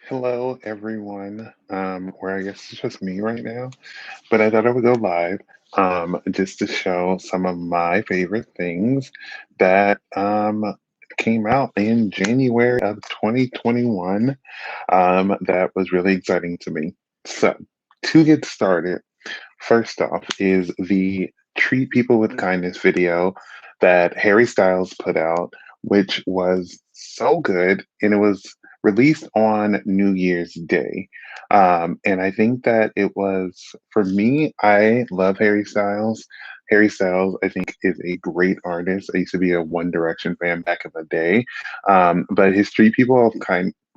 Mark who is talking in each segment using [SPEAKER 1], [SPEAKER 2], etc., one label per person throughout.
[SPEAKER 1] Hello, everyone. Or I guess it's just me right now, but I thought I would go live just to show some of my favorite things that came out in January of 2021 that was really exciting to me. So, to get started, first off is the Treat People with Kindness video that Harry Styles put out, which was so good. And it was released on New Year's Day. And I think that it was, for me, I love Harry Styles. Harry Styles, I think, is a great artist. I used to be a One Direction fan back in the day. But his Treat People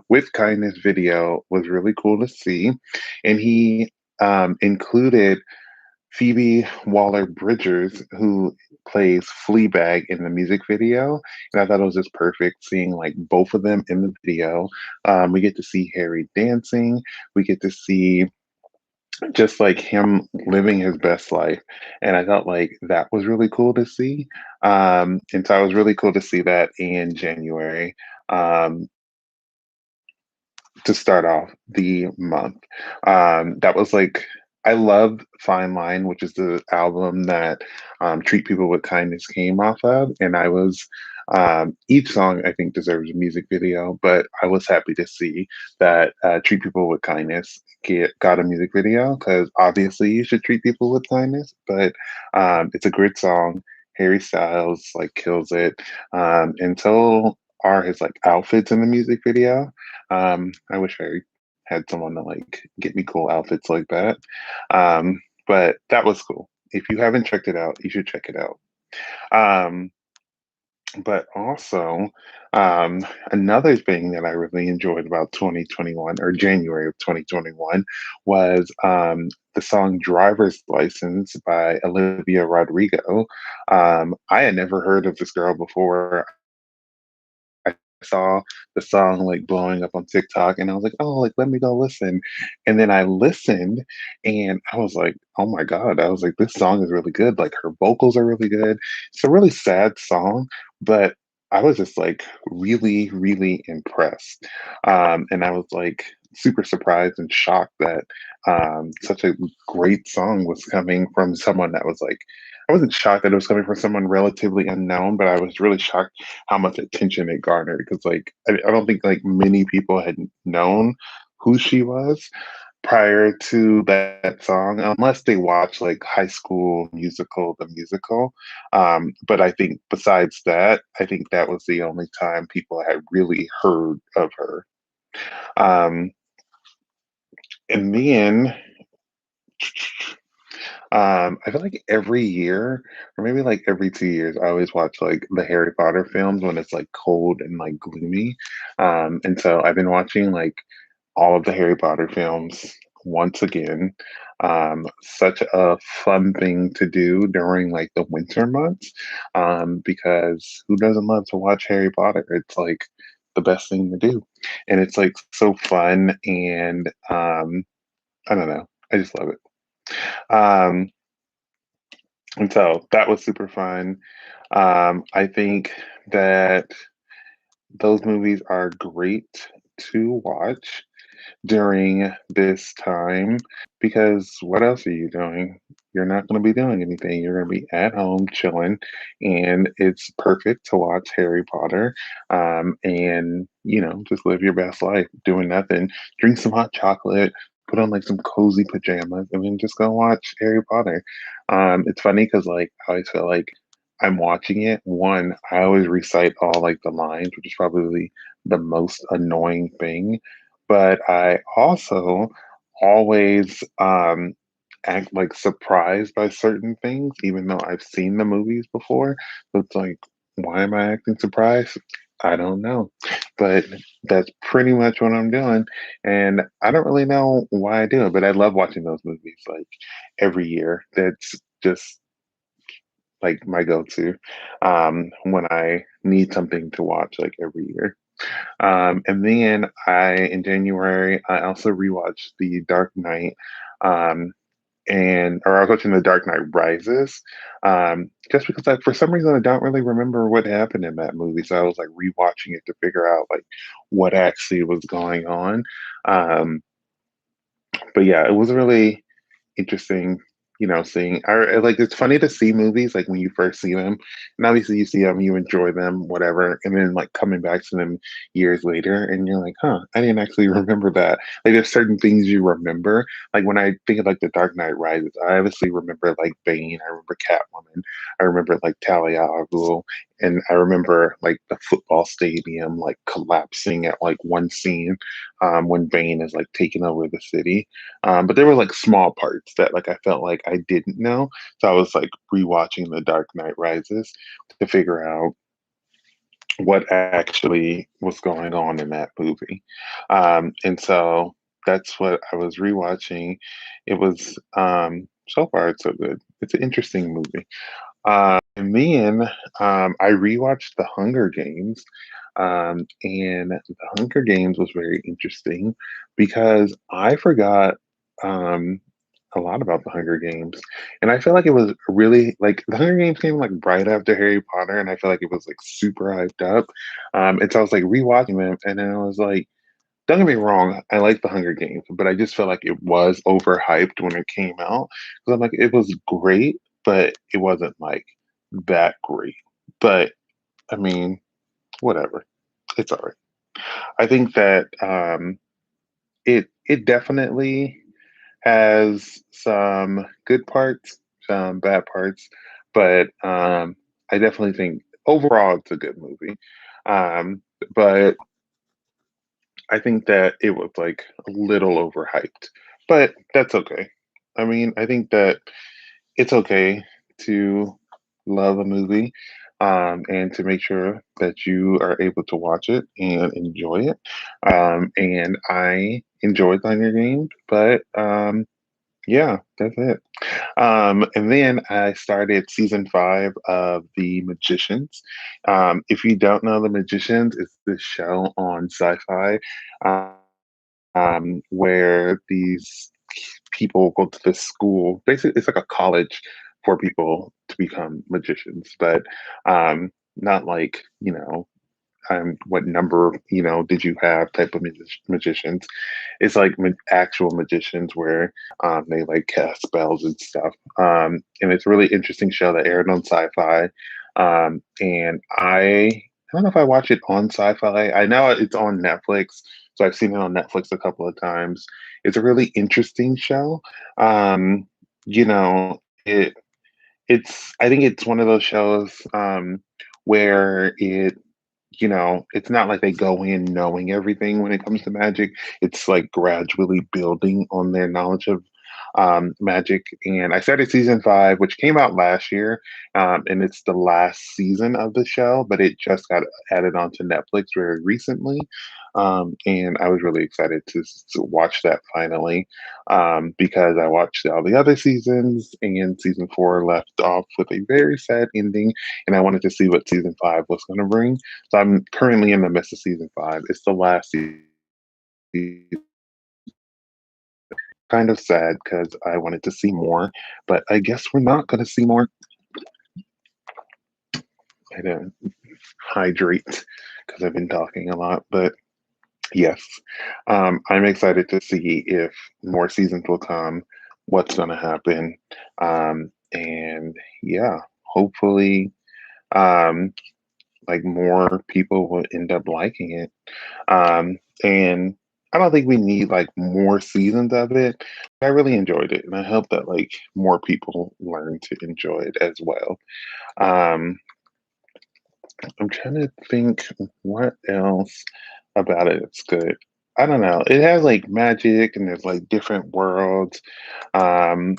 [SPEAKER 1] with Kindness video was really cool to see. And he included Phoebe Waller-Bridgers, who plays Fleabag in the music video, and I thought it was just perfect seeing like both of them in the video. We get to see Harry dancing. We get to see just like him living his best life, and I thought like that was really cool to see. And so it was really cool to see that in January. Um, to start off the month. That was like I love Fine Line, which is the album that Treat People with Kindness came off of, and I was each song I think deserves a music video, but I was happy to see that Treat People with Kindness got a music video because obviously you should treat people with kindness, but it's a great song. Harry Styles like kills it, and so are his like outfits in the music video. I wish I had someone to like get me cool outfits like that. But that was cool. If you haven't checked it out, you should check it out. Um, but also, another thing that I really enjoyed about 2021 or January of 2021 was the song Driver's License by Olivia Rodrigo. I had never heard of this girl before. I saw the song like blowing up on TikTok and I was like, oh, like let me go listen. And then I listened and I was like, oh my God. I was like, this song is really good. Like her vocals are really good. It's a really sad song, but I was just like really, really impressed. And I was like super surprised and shocked that such a great song was coming from someone that was like, I wasn't shocked that it was coming from someone relatively unknown, but I was really shocked how much attention it garnered because like I don't think like many people had known who she was prior to that song unless they watch like High School Musical the musical. But I think besides that, I think that was the only time people had really heard of her. um and then I feel like every year, or maybe like every 2 years, I always watch like the Harry Potter films when it's like cold and like gloomy. And so I've been watching like all of the Harry Potter films once again. Such a fun thing to do during like the winter months, because who doesn't love to watch Harry Potter? It's like the best thing to do, and it's like so fun and I don't know, I just love it. Um, and so that was super fun. I think that those movies are great to watch during this time because what else are you doing? You're not going to be doing anything. You're going to be at home chilling, and it's perfect to watch Harry Potter, and just live your best life, doing nothing. Drink some hot chocolate, put on like some cozy pajamas, and then just go watch Harry Potter. It's funny because like I always feel like I'm watching it. One, I always recite all like the lines, which is probably the most annoying thing, but I also always act like surprised by certain things, even though I've seen the movies before. So it's like, why am I acting surprised? I don't know. But that's pretty much what I'm doing. And I don't really know why I do it, but I love watching those movies like every year. That's just like my go to when I need something to watch like every year. And then in January, I also rewatched The Dark Knight. Um, and or I was watching The Dark Knight Rises, just because I, for some reason, I don't really remember what happened in that movie, so I was like rewatching it to figure out like what actually was going on. Um, but yeah, it was really interesting, seeing like it's funny to see movies like when you first see them, and obviously you see them, you enjoy them, whatever, and then like coming back to them years later, and you're like, huh, I didn't actually remember that. Like there's certain things you remember. Like when I think of like The Dark Knight Rises, I obviously remember like Bane, I remember Catwoman, I remember like Talia al Ghul, and I remember like the football stadium like collapsing at like one scene, when Bane is like taking over the city. But there were like small parts that like I felt like I didn't know. So I was like rewatching The Dark Knight Rises to figure out what actually was going on in that movie. And so that's what I was rewatching. It was so far it's so good. It's an interesting movie. And then I rewatched The Hunger Games. And The Hunger Games was very interesting because I forgot um, a lot about The Hunger Games. And I feel like it was really like The Hunger Games came like right after Harry Potter, and I feel like it was like super hyped up. And so I was like rewatching them, and then I was like, don't get me wrong, I like The Hunger Games, but I just felt like it was overhyped when it came out. Because I'm like, it was great, but it wasn't like that great. But I mean, whatever. It's all right. I think that it definitely has some good parts, some bad parts, but I definitely think overall it's a good movie. Um, but I think that it was like a little overhyped, but that's okay. I mean, I think that it's okay to love a movie, and to make sure that you are able to watch it and enjoy it. And I enjoyed Hunger Games, but yeah, that's it. And then I started season 5 of The Magicians. If you don't know The Magicians, it's this show on Sci-Fi, where these people go to this school. Basically, it's like a college for people to become magicians, but not like what number did you have type of magicians. It's like actual magicians where they like cast spells and stuff. And it's a really interesting show that aired on Sci-Fi. And I don't know if I watch it on Sci-Fi. I know it's on Netflix, so I've seen it on Netflix a couple of times. It's a really interesting show. You know, it's I think it's one of those shows where it's not like they go in knowing everything when it comes to magic. It's like gradually building on their knowledge of magic. And I started season 5, which came out last year, and it's the last season of the show, but it just got added onto Netflix very recently. And I was really excited to watch that finally, because I watched all the other seasons, and season 4 left off with a very sad ending, and I wanted to see what season 5 was going to bring. So I'm currently in the midst of season 5. It's the last season. Kind of sad because I wanted to see more, but I guess we're not going to see more. I had to hydrate because I've been talking a lot, but yes, I'm excited to see if more seasons will come, what's going to happen, and yeah, hopefully, um, like more people will end up liking it. And I don't think we need like more seasons of it. I really enjoyed it, and I hope that like more people learn to enjoy it as well. Um, I'm trying to think what else about it is good. I don't know. It has like magic, and there's like different worlds. Um,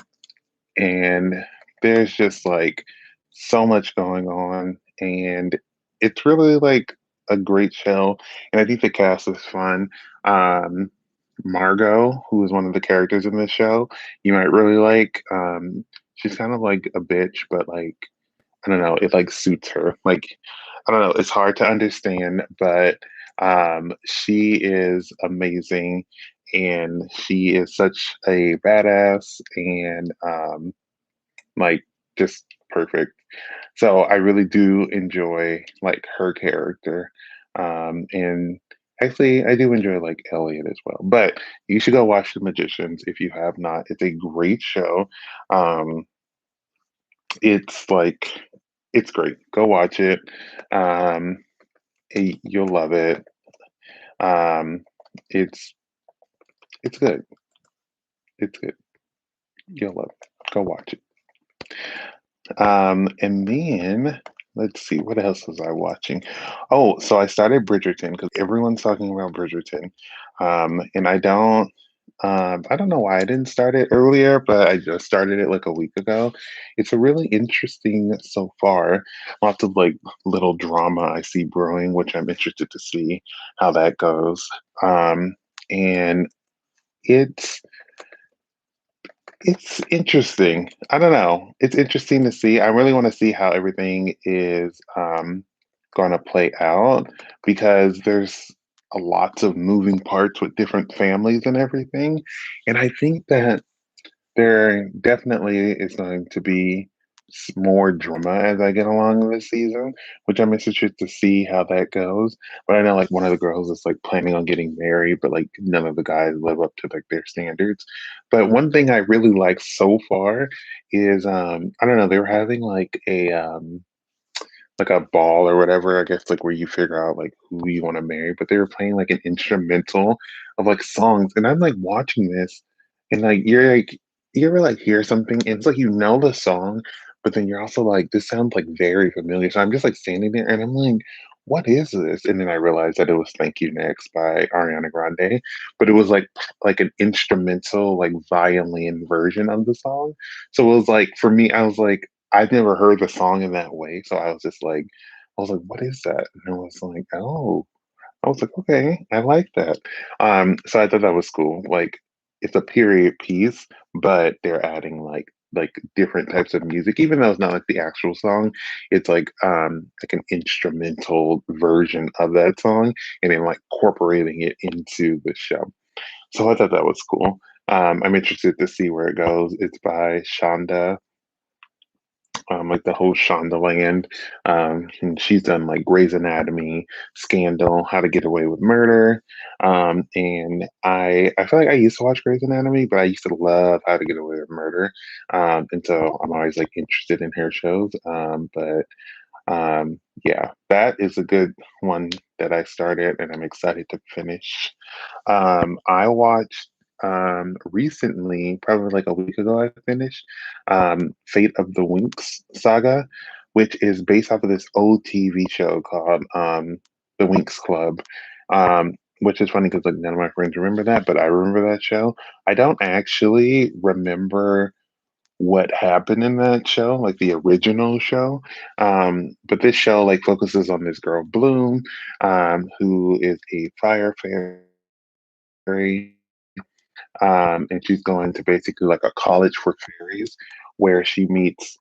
[SPEAKER 1] and there's just like so much going on, and it's really like a great show, and I think the cast is fun. um Margot, who is one of the characters in this show, you might really like. She's kind of like a bitch, but like I don't know, it like suits her. Like I don't know, it's hard to understand, but she is amazing, and she is such a badass and like just perfect. So I really do enjoy like her character. And actually I do enjoy like Elliot as well. But you should go watch The Magicians if you have not. It's a great show. Um it's like it's great. Go watch it. Um you'll love it. Um it's it's good. It's good. You'll love it. Go watch it. And then let's see, what else was I watching? Oh, so I started Bridgerton because everyone's talking about Bridgerton. And I don't know why I didn't start it earlier, but I just started it like a week ago. It's a really interesting so far. Lots of like little drama I see brewing, which I'm interested to see how that goes. And it's it's interesting. I don't know. It's interesting to see. I really want to see how everything is going to play out because there's a lots of moving parts with different families and everything. And I think that there definitely is going to be more drama as I get along this season, which I'm interested to see how that goes. But I know like one of the girls is like planning on getting married, but like none of the guys live up to like their standards. But one thing I really like so far is I don't know, they were having like a ball or whatever, I guess like where you figure out like who you want to marry, but they were playing like an instrumental of like songs. And I'm like watching this and like you ever like hear something and it's like you know the song, but then you're also like, this sounds like very familiar. So I'm just like standing there and I'm like, what is this? And then I realized that it was Thank You Next by Ariana Grande, but it was like an instrumental, like violin version of the song. So it was like for me, I was like, I've never heard the song in that way, so I was just like I was like, "What is that?" And I was like, "Oh." I was like, "Okay, I like that." So I thought that was cool. Like, it's a period piece, but they're adding like different types of music, even though it's not like the actual song. It's like an instrumental version of that song, and then like incorporating it into the show. So I thought that was cool. I'm interested to see where it goes. It's by Shonda like the whole Shondaland. And she's done like Grey's Anatomy, Scandal, How to Get Away with Murder. And I feel like I used to watch Grey's Anatomy, but I used to love How to Get Away with Murder. And so I'm always like interested in her shows. But yeah, that is a good one that I started and I'm excited to finish. I watched recently, probably like a week ago, I finished Fate of the Winx saga, which is based off of this old TV show called The Winx Club. Which is funny because like none of my friends remember that, but I remember that show. I don't actually remember what happened in that show, like the original show. But this show like focuses on this girl Bloom, who is a fire fairy, and she's going to basically like a college for fairies where she meets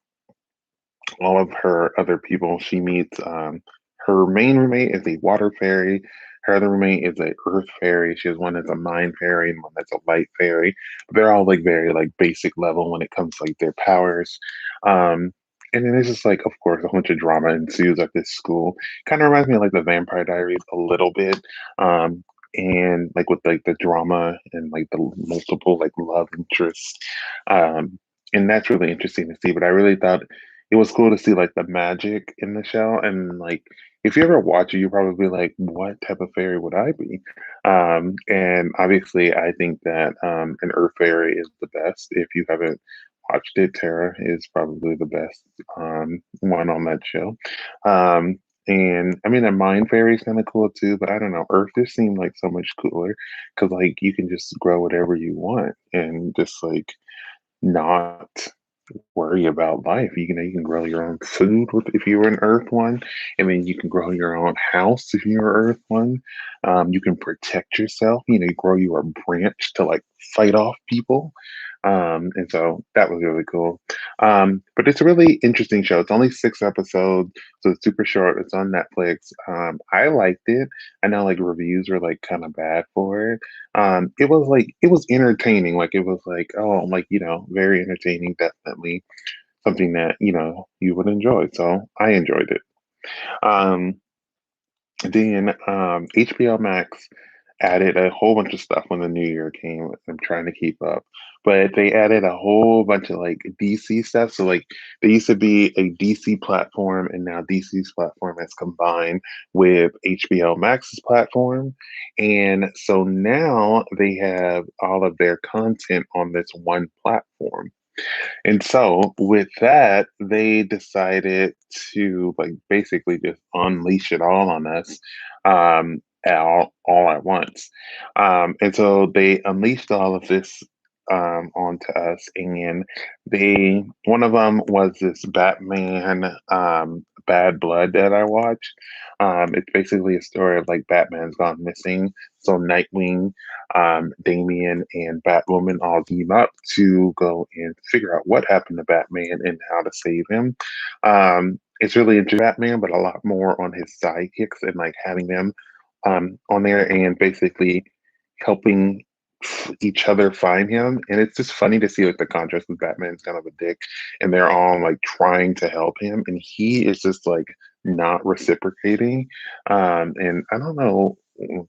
[SPEAKER 1] all of her other people. She meets her main roommate is a water fairy. Her other roommate is a earth fairy. She has one that's a mind fairy and one that's a light fairy. They're all like very like basic level when it comes to like their powers. Um, and then it's just like, of course, a bunch of drama ensues at this school. Kind of reminds me of like the Vampire Diaries a little bit. Um, and like with like the drama and like the multiple like love interests. Um, and that's really interesting to see. But I really thought it was cool to see like the magic in the show and like if you ever watch it you're probably like what type of fairy would I be, and obviously I think that an earth fairy is the best. If you haven't watched it, Tara is probably the best one on that show. And I mean a mind fairy is kind of cool too, but I don't know, earth just seemed like so much cooler because like you can just grow whatever you want and just like not worry about life. You can grow your own food if you're an Earth one, and then you can grow your own house if you're an Earth one. You can protect yourself. You grow your branch to like fight off people. And so that was really cool. But it's a really interesting show. It's only 6 episodes, so it's super short. It's on Netflix. I liked it. I know like reviews were like kind of bad for it. It was like it was entertaining. Like it was like, oh, like very entertaining. Definitely something that you would enjoy. So I enjoyed it. Um, then HBO Max added a whole bunch of stuff when the new year came. I'm trying to keep up, but they added a whole bunch of like DC stuff. So like there used to be a DC platform, and now DC's platform has combined with HBO Max's platform, and so now they have all of their content on this one platform. And so with that, they decided to like basically just unleash it all on us, all at once. And so they unleashed all of this onto us, and they one of them was this Batman Bad Blood that I watched. It's basically a story of like Batman's gone missing. So Nightwing, Damian, and Batwoman all team up to go and figure out what happened to Batman and how to save him. It's really into Batman, but a lot more on his sidekicks and like having them on there and basically helping each other find him. And it's just funny to see like the contrast with Batman's kind of a dick and they're all like trying to help him and he is just like not reciprocating. And I don't know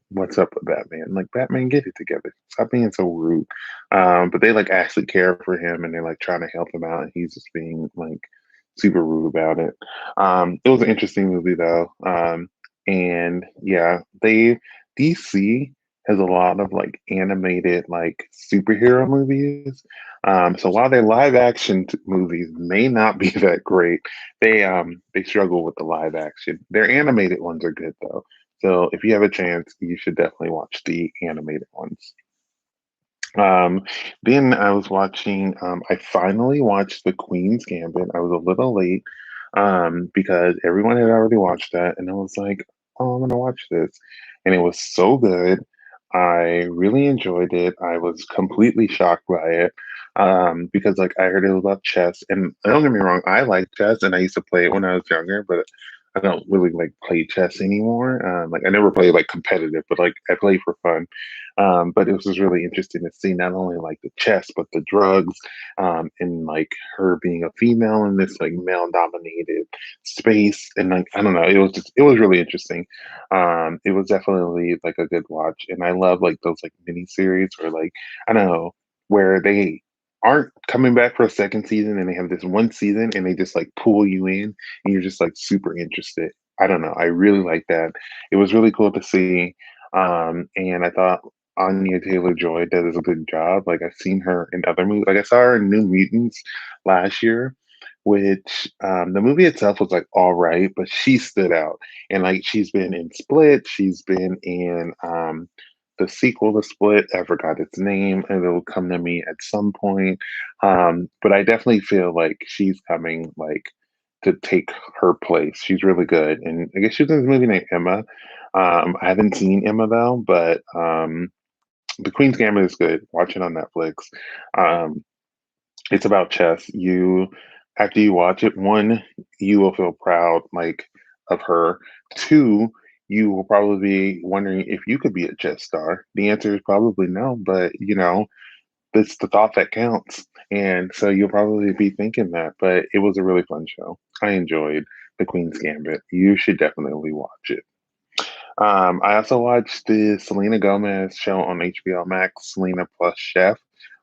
[SPEAKER 1] what's up with Batman. Like Batman, get it together. Stop being so rude. But they like actually care for him and they're like trying to help him out and he's just being like super rude about it. It was an interesting movie though. And yeah, they DC has a lot of like animated like superhero movies. So while their live action movies may not be that great, they struggle with the live action. Their animated ones are good though. So if you have a chance, you should definitely watch the animated ones. Um, then I was watching, I finally watched The Queen's Gambit. I was a little late because everyone had already watched that, and I was like, oh, I'm gonna watch this. And it was so good. I really enjoyed it. I was completely shocked by it because, like, I heard it was about chess. And don't get me wrong, I like chess and I used to play it when I was younger, but I don't really like play chess anymore. Like, I never play like competitive, but like I play for fun. But it was just really interesting to see not only like the chess, but the drugs, and like her being a female in this like male dominated space. And like, I don't know, it was really interesting. It was definitely like a good watch. And I love like those like mini series or like, I don't know, where they aren't coming back for a second season and they have this one season and they just like pull you in and you're just like super interested. I don't know. I really like that. It was really cool to see. And I thought Anya Taylor-Joy does a good job. Like I've seen her in other movies. Like I saw her in New Mutants last year, which the movie itself was like all right, but she stood out. And like she's been in Split, she's been in the sequel to Split. I forgot its name, and it'll come to me at some point. But I definitely feel like she's coming like to take her place. She's really good, and I guess she's in this movie named Emma. I haven't seen Emma though, but the Queen's Gambit is good. Watch it on Netflix. Um, it's about chess. You after you watch it, one, you will feel proud like of her. Two, you will probably be wondering if you could be a chess star. The answer is probably no, but it's the thought that counts. And so you'll probably be thinking that. But it was a really fun show. I enjoyed The Queen's Gambit. You should definitely watch it. I also watched the Selena Gomez show on HBO Max, Selena plus Chef.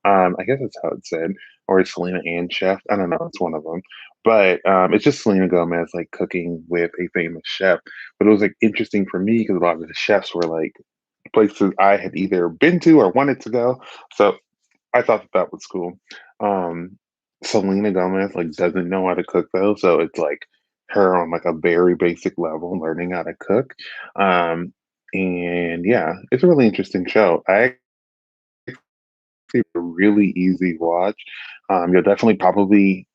[SPEAKER 1] I guess that's how it's said, or it's Selena and Chef. I don't know. It's one of them, but it's just Selena Gomez like cooking with a famous chef. But it was like interesting for me because a lot of the chefs were like places I had either been to or wanted to go. So I thought that that was cool. Um, Selena Gomez like doesn't know how to cook though, so it's like her on like a very basic level learning how to cook. And yeah, it's a really interesting show. I It's a really easy watch. You'll definitely probably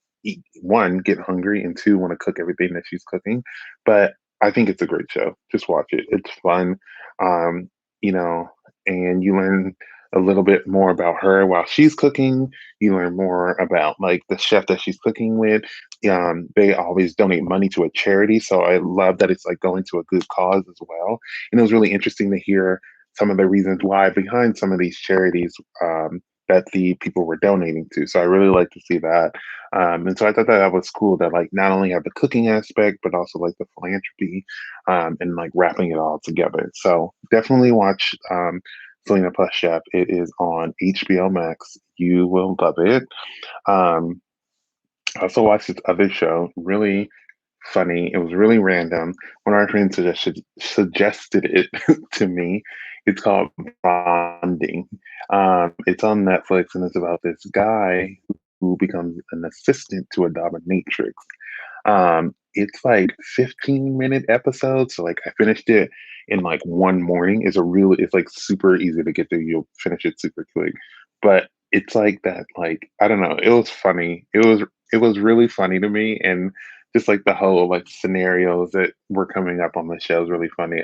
[SPEAKER 1] one, get hungry, and two, want to cook everything that she's cooking. But I think it's a great show. Just watch it. It's fun. Um, you know, and you learn a little bit more about her while she's cooking. You learn more about like the chef that she's cooking with. They always donate money to a charity, so I love that it's like going to a good cause as well. And it was really interesting to hear some of the reasons why behind some of these charities that the people were donating to. So I really like to see that. And so I thought that that was cool that like not only have the cooking aspect, but also like the philanthropy and like wrapping it all together. So definitely watch Selena Plus Chef. It is on HBO Max. You will love it. Um, I also watched this other show, really funny. It was really random. One of our friends suggested it to me. It's called Bonding. It's on Netflix and it's about this guy who becomes an assistant to a dominatrix. It's like 15-minute episodes. So like I finished it in like one morning. It's like super easy to get through. You'll finish it super quick. But it's like that, like, I don't know, it was funny. It was really funny to me and just like the whole like scenarios that were coming up on the show is really funny.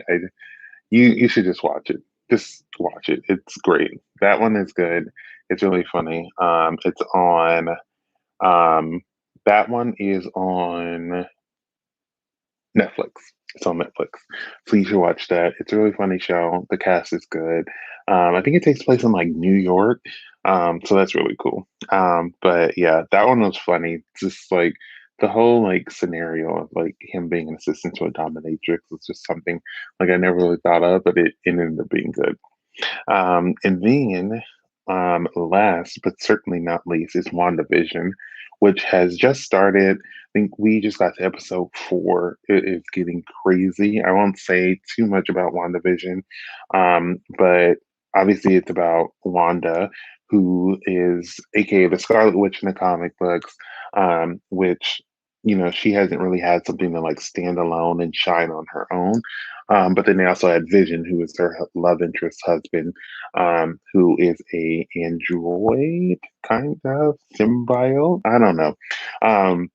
[SPEAKER 1] You should just watch it. Just watch it. It's great. That one is good. It's really funny. It's on that one is on Netflix. It's on Netflix. So you should watch that. It's a really funny show. The cast is good. I think it takes place in like New York. So that's really cool. But yeah, that one was funny. Just like the whole like scenario of like him being an assistant to a dominatrix was just something like I never really thought of, but it ended up being good. And then, last but certainly not least, is WandaVision, which has just started. I think we just got to episode 4. It is getting crazy. I won't say too much about WandaVision, but obviously it's about Wanda, who is AKA the Scarlet Witch in the comic books, which she hasn't really had something to like stand alone and shine on her own. But then they also had Vision, who is her love interest husband, who is a android kind of symbiote. I don't know, um,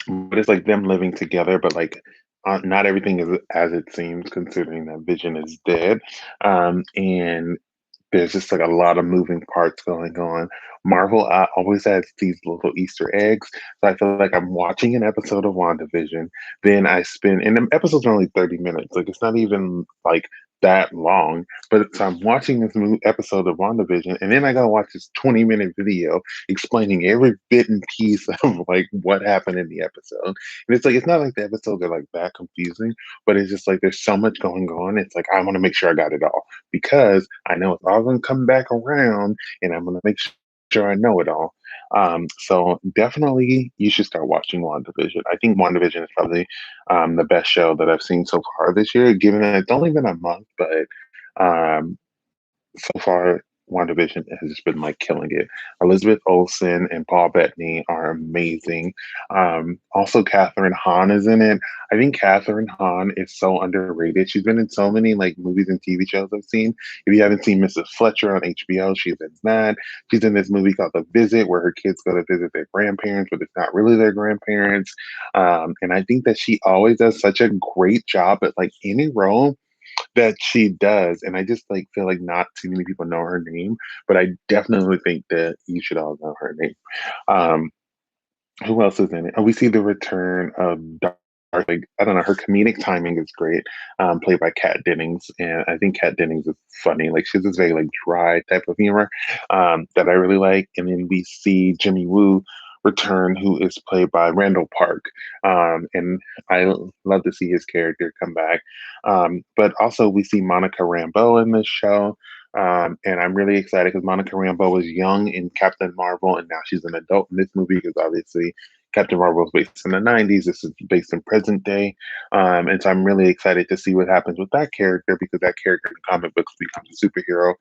[SPEAKER 1] but it's like them living together, but like not everything is as it seems, considering that Vision is dead, and there's just like a lot of moving parts going on. Marvel always has these little Easter eggs. So I feel like I'm watching an episode of WandaVision. Then and the episodes are only 30 minutes. Like it's not even like that long. But so I'm watching this new episode of WandaVision. And then I got to watch this 20-minute video explaining every bit and piece of like what happened in the episode. And it's like, it's not like the episodes are like that confusing, but it's just like there's so much going on. It's like, I want to make sure I got it all because I know it's all going to come back around and I'm going to make sure I know it all. So definitely you should start watching WandaVision. I think WandaVision is probably the best show that I've seen so far this year, given that it's only been a month, but um, so far, WandaVision has just been like killing it. Elizabeth Olsen and Paul Bettany are amazing. Also, Catherine Hahn is in it. I think Catherine Hahn is so underrated. She's been in so many like movies and TV shows I've seen. If you haven't seen Mrs. Fletcher on HBO, she's in that. She's in this movie called The Visit, where her kids go to visit their grandparents, but it's not really their grandparents. And I think that she always does such a great job at like any role that she does, and I just like feel like not too many people know her name, but I definitely think that you should all know her name. Um, who else is in it? Oh, we see the return of Dark. Like I don't know, her comedic timing is great. Played by Kat Dennings, and I think Kat Dennings is funny. Like she's this very like dry type of humor that I really like. And then we see Jimmy Woo return, who is played by Randall Park, and I love to see his character come back. But also we see Monica Rambeau in this show. And I'm really excited because Monica Rambeau was young in Captain Marvel, and now she's an adult in this movie because obviously Captain Marvel was based in the 90s. This is based in present day. And so I'm really excited to see what happens with that character because that character in the comic books becomes a superhero.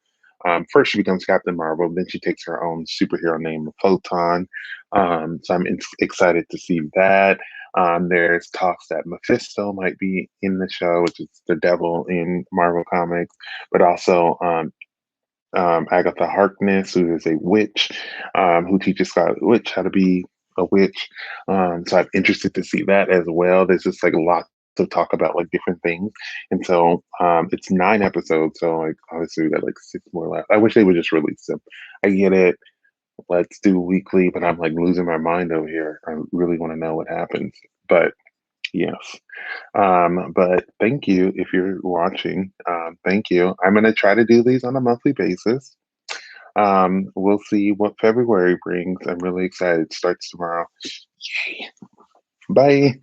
[SPEAKER 1] First, she becomes Captain Marvel, then she takes her own superhero name, Photon. So I'm excited to see that. There's talks that Mephisto might be in the show, which is the devil in Marvel Comics, but also Agatha Harkness, who is a witch, who teaches Scarlet Witch how to be a witch. So I'm interested to see that as well. There's just like a lot to talk about like different things. And so it's 9 episodes. So like obviously we got like six more left. I wish they would just release them. I get it. Let's do weekly, but I'm like losing my mind over here. I really want to know what happens. But yes. But thank you if you're watching. Thank you. I'm gonna try to do these on a monthly basis. We'll see what February brings. I'm really excited. It starts tomorrow. Yay. Bye.